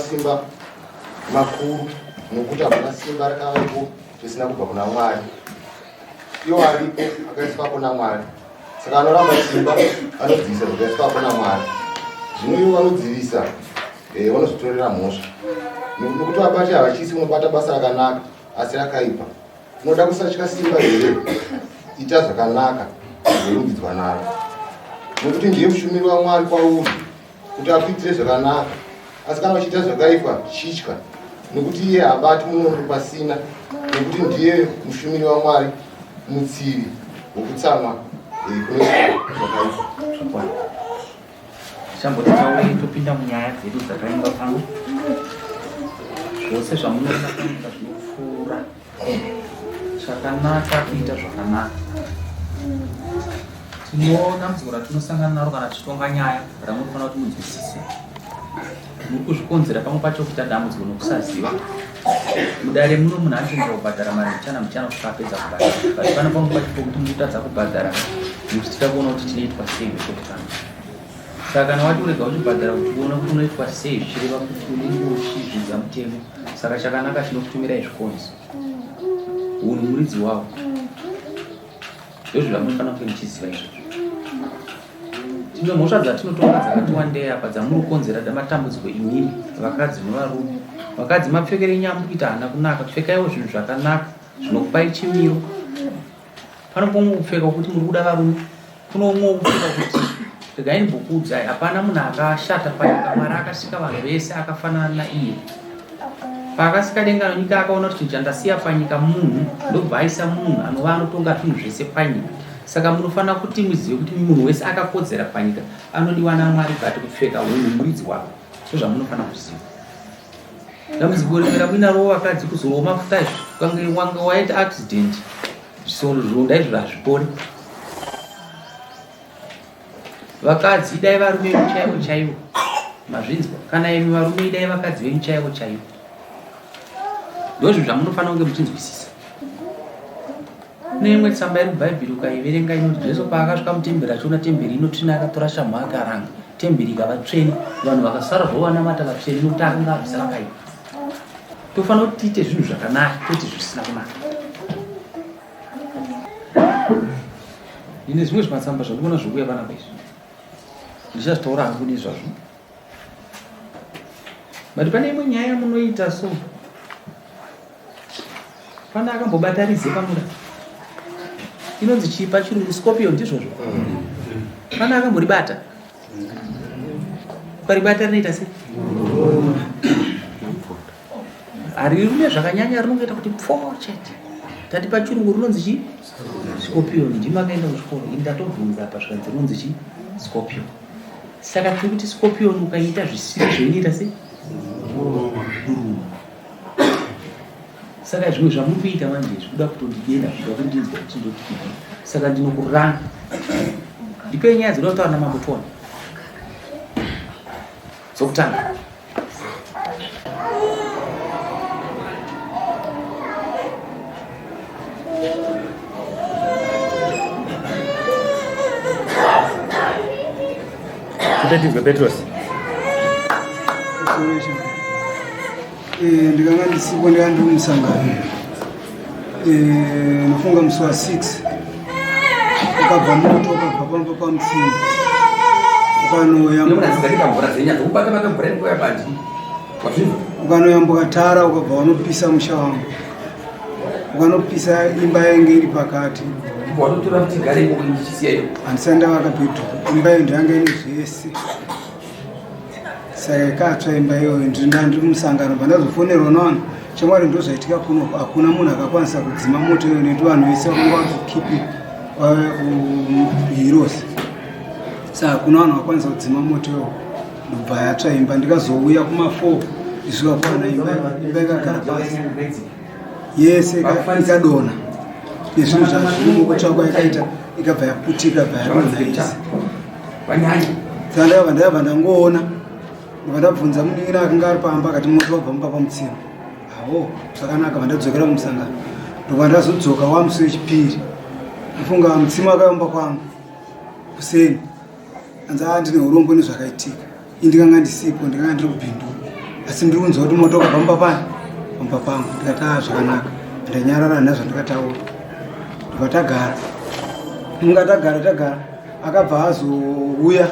Simba makuru nokuta kuna simba rakavepo risina kubva kuna Mwari. Iwo aripo akaiswa kuna Mwari. Saka anoramba simba anodzivisa zvakaiswa kuna Mwari. Zvino ivo vanodzivisa vanozvitorera mhosva. Nokuti vabati havachisi unobata basa rakanaka asi rakaipa. Unoda kusatya simba here, ita zvakanaka zvorumbidzwa naro. Nokuti ndiye mushumiri waMwari kwauri kuti akuitire zvakanaka. Asi kana uchiita zvakaipa chitya, nokuti iye haabati munhu pasina, nokuti ndiye mushumiri waMwari, mutsivi wokutsamwa zvakaipa. Chamboti tauri topinda munyaya dzedu dzakaimba pano. Zvose zvamunoona kuita zvinopfuura zvakanaka kuita zvakanaka. Tinoona muzora tinosangana naro kana tichitonga nyaya ramunofanira kuti munzwisise. Muri kuzvikonzera pamwe pacho kuti dambudziko nokusaziva. Mudare muno munhu anotenderwa kubhadhara mari muchana kusvika apedza kubhadhara. Basi pano pamwe pacho pokuti mutadza kubhadhara nekuti tida kuona kuti tinoitwa sei zvekutanga. Saka kana wati urega uchibhadhara uchiona kuti unoitwa sei zvichireva kuti unenge uchizvidza mutemo. Saka chakanaka chinokutumirai zvikonzo. Uyu ni muridzi wavo. Ndozvo zvamunofanira kunge muchiziva izvozvo. Tine mhosva dzatinotonga dzakati wandei apa dzamuri kukonzera matambudziko imimi vakadzi nevarume. Vakadzi mapfekere nyambo kuita hana kunaka, pfekaiwo zvinhu zvakanaka zvinokupai chimiro. Pano pomwe kupfeka kuti muri kuda varume, kuno umwe kupfeka kuti regai ndimbokuudzai hapana munhu akashata panyika. Mwari akasika vanhu vese akafanana naiye. Paakasika denga nenyika akaona kuti chandasiya panyika munhu ndobva aisa munhu anova anotonga zvinhu zvese panyika. Saka munofanira kuti muzive kuti munhu wese akakodzera panyika anodiwa naMwari kati kupfeka hunhu muridzi wavo. Ndizvo zvamunofanira kuziva. Dambudziko rimwe muinaro vakadzi kuzorowa mafuta izvi wanga waita accident zvironda izvo hazvipori. Vakadzi idai varume venyu chaivo chaivo, mazvinzwa. Kana imi varume idai vakadzi venyu chaivo chaivo. Ndozvo zvamunofanira kunge muchinzwisisa. Neimwe tsamba iri mubhaibheri ukaiverenga inoti Jesu paakasvika mutemberi achiona temberi inotsvina akatora shamhu akaranga, temberi ikava tsvene, vanhu vakasara vanamata vatsvene nokuti akanga abvisa vakaipa. Tofanira kuti tiite zvinhu zvakanaka kwete zvisina kunaka. Ine zvimwe zvimatsamba zvandikuona zvokuya panapa izvi ndichazitaura hangu nezvazvo. Bati pane imwe nyaya yamunoita so pana akambobata rize pamuda inonzi chipa chirungu scorpion ndizvozvo. Mana akamboribata. Paribata rinoita sei? Arirume zvakanyanya rinongeta kuti pfo chete. Tati pachirungu rinonzi chi? Scorpion. Ndimakaenda kuchikoro ndatobvunza apa zvikanzi rinonzi chi? Scorpion. Saka tiri kuti scorpion ukaita zvisiri zvoinoita sei? Saka zvimwe zvamurikuita manje zvikuda kutondidenda zvikuda kundinzwa chindoti. Saka ndinokuranga. Ndipei nyaya dzinoda kutaura namambotoni. Dzokutanga. Kutatidzwa Petros. Ndikanga ndisipo ndikandi kumusangano. Nafunga musi wa 6. Ukabva moto ukabva pamba pamutsima. Ukanoyambuka tara ukabva wanopisa musha wangu. Ukanopisa imba yangu iri pakati. Handisanda vakapedwa. Imba iyo ndanga ine zvese. Saka ikatsva imba iyoyo ndiri kumusangano pandazofonerwa navanhu. Chamwari ndozvaitika kuno hakuna munhu akakwanisa kudzima moto iyo nekuti vanhu vese vakanga vakukipi heroes. Saka hakuna vanhu vakakwanisa kudzima moto iyo. Ndobva yatsva imba ndikazouya kuma4 isvika kwana imba ikagara pasi. Yese ikadonha. Nezvinhu zvazviri mukutsvakwa yakaita ikabva yaputika ikabva yadonha yese. Saka ndakabva ndangoona. Ndabvunza muningira akanga ari pamba akati moto wabva mumba pamutsima. Hawo, zvakanaka vandadzokera kumusangano. Ndobva ndazodzoka wamusi wechipiri. Ndafunga mutsima wakayomba kwangu. Kuseni. Anza ndine urombo nezvakaitika. Indikanga ndisipo ndikanga ndiri kubhindura. Asi ndiri kunzwa kuti moto wakabva mumba pangu. Ndikati zvakanaka. Ndanyarara nazvandakataura. Ndobva tagara. Akabva azouya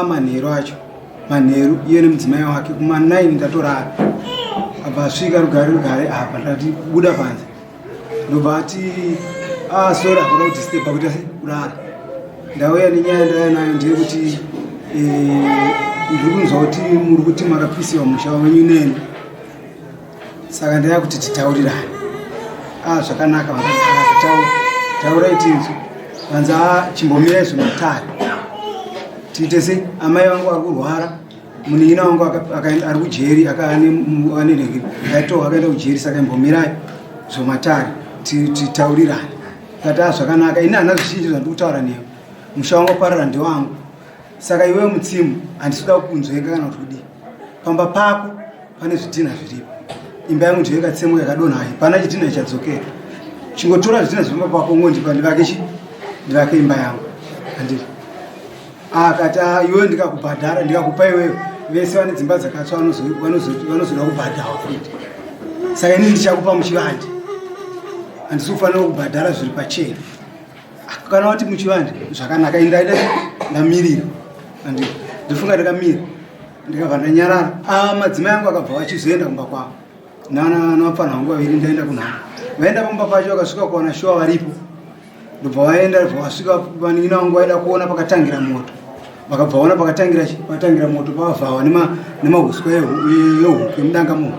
manheru acho. Manheru iye nemudzimai wake kuma9 ndatorara. Abva asvika rugare apa ndati buda panze. Ndobva ati sora kuda kuti step kuti kurara. Ndauya nenyaya ndaya nayo ndeyekuti ndiri kunzwa kuti muri kuti makapisiwa musha wenyu neni. Saka ndaya kuti titaurirane. Zvakanaka taurai tinzwe. Vanza chimbomirai zvinotari. Tiite sei amai vangu vari kurwara. Munin'ina wangu ari kujeri akaenda kujeri saka imbomirai zvomatari titaurirane. Kati zvakanaka ini hana zvizhinji zvandiri kutaura newe. Musha wangu waparara ndewangu. Saka iwe mutsimu handisida kukunzwenga kana kuti kudii. Pamba pako pane zvidhina zviripo. Imba yangu ndiyo yakatsemwa yakadonha hai. Pana chidhina chadzokera. Chingotora zvidhina zviri pamba pako ngondipa ndivake imba yangu. Handiri. Akati iwe ndikakubhadhara ndikakupa iwewe vese vane dzimba dzakatsva vanozoda kubhadharwa futi. Saka ini ndichakupa muchivande. Handisi kufanira kubhadhara zviri pachena. Kana wati muchivande zvakanaka indaida ndamirira. Ndifunga ndakamira. Ndikabva ndanyarara. Madzimai angu akabva vachizoenda kumba kwavo. Navapfana vangu vaviri ndaenda kunhamo. Vaenda pamba pacho vakasvika kuwana shuwa varipo. Ndobva vaenda vasvika vanin'ina vangu vaida kuona pakatangira moto. Vakabva vaona pakatangira moto pavhavha nemahuswa ehuku emudanga munhu.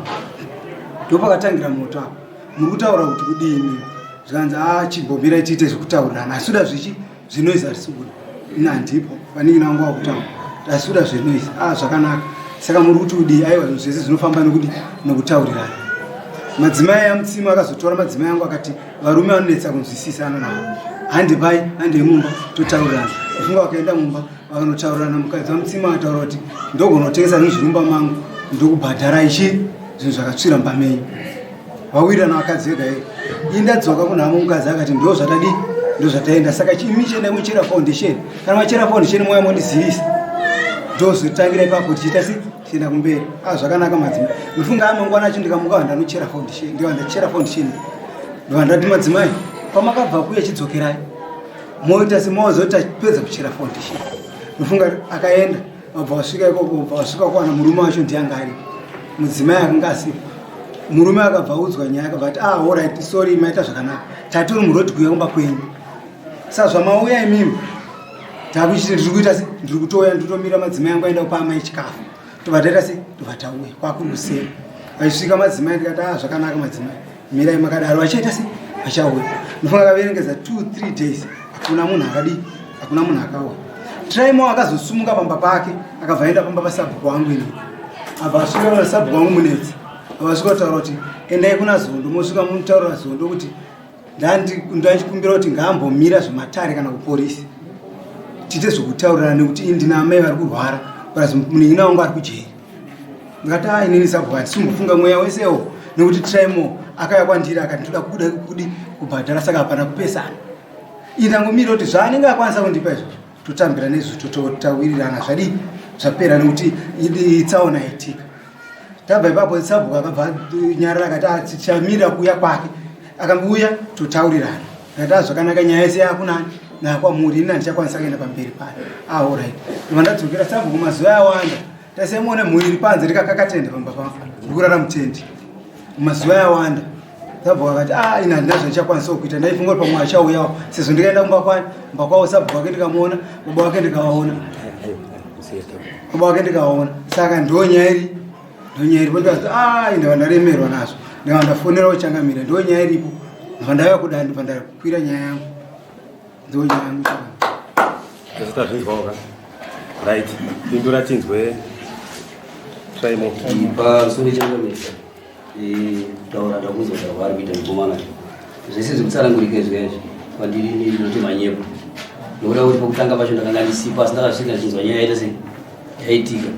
Ndopakatangira moto apo. Muri kutaura kuti kudini? Zvikanzi chimbomirai tiite zvekutaurirana. Asida zvinoizi harisikuda. Ini handipo. Vanin'ina vangu vakutaura. Asida zvinoizi. Zvakanaka. Saka muri kuti kudii? Aiwa zvinhu zvese zvinofamba nokutaurirana. Madzimai amutsima akazotora madzimai angu akati varume vanonetsa kunzwisisana navo. Handipai, handemumba, totaurirana. Kufunga wakaenda mumba, vakanotaurana mukadzi wamutsima akataura kuti ndogonotengesa nezvirumba mangu, ndokubhadhara ichi zvinhu zvakatsvira mbamenyu. Wawirana vakadzi vega ega. Indadzoka kunhamo mukadzi akati ndozvataenda. Saka chimi chenda muchera foundation. Kana machera foundation moya mondizivisa. Ndozotangira ipapo tichita sei? Tienda kumberi. Zvakanaka madzimai. Mufunga amangwana acho ndikamuka ndanochera foundation. Ndivandachera foundation. Ndivandati madzimai. Pamakabva kuya chidzokerai. Moita semozota pedza kuchera foundation. Mufunga akaenda. Wabva wasvika ikoko, wasvika kuwana murume wacho ndianga ari. Mudzimai akanga asipo. Murume akabva udzwa nyaya akabva ati alright sorry maita zvakanaka. Taturi murodi kuya kumba kwenyu. Saka zvamauya imimi. takuchiti ndikuita se ndikutoya nditomira madzimai angu aenda kupa amai chikafu tobataita se tobatawe kwakurusei vaisvika madzimai ndikati zvakanaka madzimai mirai makadaro vachaita se vachauya ndofunga kaverengeza 2-3 days hakuna munhu akadii hakuna munhu akauya traimo akazosumuka pamba pake akabva aenda pamba pasabhuku wangu ini abva asvika pasabhuku wangu munetsi avasvika kutaura kuti endai kuna zondo mosvika munotaurira zondo kuti ndachikumbira kuti ngaambomira zvematare kana kupolisi tiite zvokutaurirana nekuti ndina amai vari kurwara whereas munin'ina wangu ari kujeri ndikati inini sabhuku handisimbofunga mweya wesewo nekuti traimo akauya kwandiri akati ndoda kuda kudi kubhadhara saka hapana kupesana indangomira kuti zvaanenge akwanisa kundipa izvo totambira nezvo totawirirana zvadii zvapera nekuti tsaona yaitika tabva ipapo sabhuku akabva nyarara akati tichamira kuuya kwake akauya totaurirana akati zvakanaka nyaya yese yakunani nakwamuri ini handichakwanisa kuenda pamberi pale alright ndadzokera sabhuku mazuva awanda tasemuone mhuri iri panze rikakakatende pamba pangu ndikurara mutendi mazuva awanda sabhuku akati ina handina zvanichakwanisa kuita ndaifunga kuti pamwe achauyawo sezvo ndikaenda kumba kwani mba kwavo sabhuku wake ndikamuona baba wake ndikavaona baba wake ndikavaona saka ndonyaya iri potikazi ndava ndaremerwa nazvo ndava ndafonera kuchangamira ndonyaya iripo ndava ndauya kudani ndibva ndakwira nyaya yangu ndonyaya yangu zvinzwaoka right pindura tinzwe traimo pamusoro changamisa taura ndakuzwa zvavari kuita mukomana zvese zvekutsanangurika izvezvo kwandiri ndinoti manyepo ndokuda kuti pokutanga pacho ndakanga ndisipa asi ndakasvika ndichinzwa nyaya yaita sei yaitika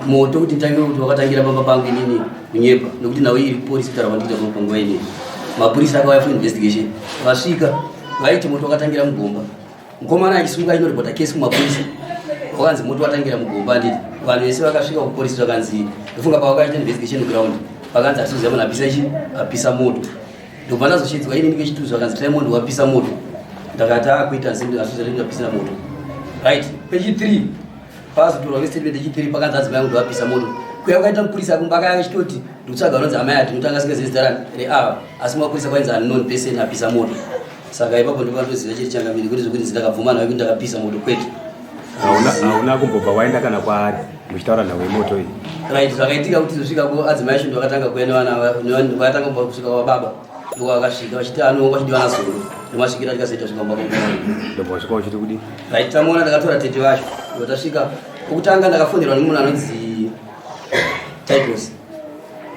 moto kuti ntange kuti wakatangira pamba pangu inini kunyepa nekuti nawo iri polisi kutaura kwandikuita pamba pangu wainini mapurisa akauya for investigation vasvika vaiti moto wakatangira mugomba mukomana achisimuka inoripota kesi kumapurisa wakanzi moto watangira mugomba nditi vanhu vese vakasvika kupolisi vakanzi ndofunga pavakaita investigation ground vakanzi atizoziva munhu apisa moto ndobva ndazoshidzwa ini ndike chituzo vakanzi traimondi wapisa moto ndakati akuita asizapisa moto right pechi 3 pazotorwa kestatement echi3 pakanzi adzimai angu ndowapisa moto kuya kukaita mupurisa akumba kaya kachitoti ndikutsvaga unonzi amai ati ndotanga singazezita reava asi mapurisa kwainzi unknown person apisa moto saka ipapo ndopatoziva chiri changamiri kuti zvokuti ndakabvumana kuti ndakapisa moto kwete hauna kumbobva waenda kana kwaari muchitaura nhau yemoto iyi right zvakaitika kuti zosvikako adzimai acho ndovakatanga kuenda vakatanga kusvika kwababa ndovakasvika vachiti vachidivana zoro ndomasvikira tikazoita zvikwamba ndobva wasvika uchiti kudi right tamuona ndakatora tete vacho ndotasvika okutanga ndakafonderwa nemunhu anonzi titles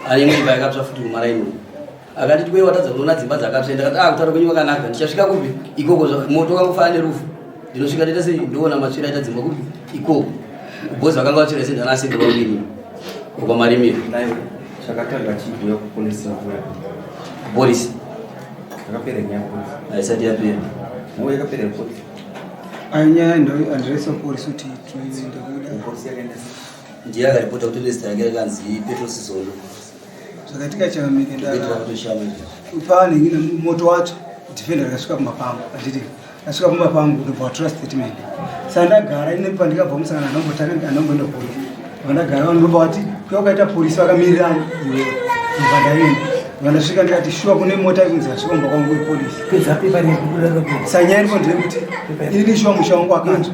ane imba yakapsva futi kumaraino akanditi kwei watadza kunoona dzimba dzakapsva ndakati kutaura kwenyu kwakanaka ndichasvika kupi ikoko moto wakangofana nerufu ndinosvika ndaita sei ndoona matsvira aita dzimba kupi ikoko bhozi vakanga vatsvira sei ndanaasendera udini kwamarimiro chakatanga chibhuya kupolisi polisi yakapera nyaya haisati yapera moyo yakapera polisi anyaya ndoandiresa polisi kuti toenda polisi yakaenda ndiye akaripota kuti list yake yakanzi petrol sizondo zvakatika changamiri ndatoshama paanengine moto wacho defender akasvika kumapangu anditi asvika kumapangu ndobva watora statement sandagara ine pandikabva musangana anomboenda polisi vandagara vanobva vati kwakaita polisi vakamirirani iwe mvandaienda vandasvika ndikati shuwa kune mota ikunzi asvika mumba kwangu wepolisi sanyaya iripo ndeyekuti ini shuwa musha wangu akatsva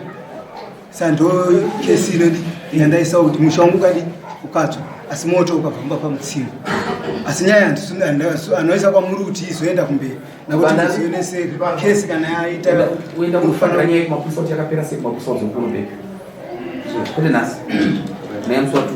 sando kesi inodi yandaisa kuti musha wangu kadi ukatsva asi moto ukabva mumba pamutsinga asi nyaya anoisa kwamuri kuti izoenda kumberi nakuti izionese kesi kana yaita uenda kunofanira nyaya yekumapolisa kuti yakapera sei kumapolisa uzokurubeka kuti nhasi neyamuswatu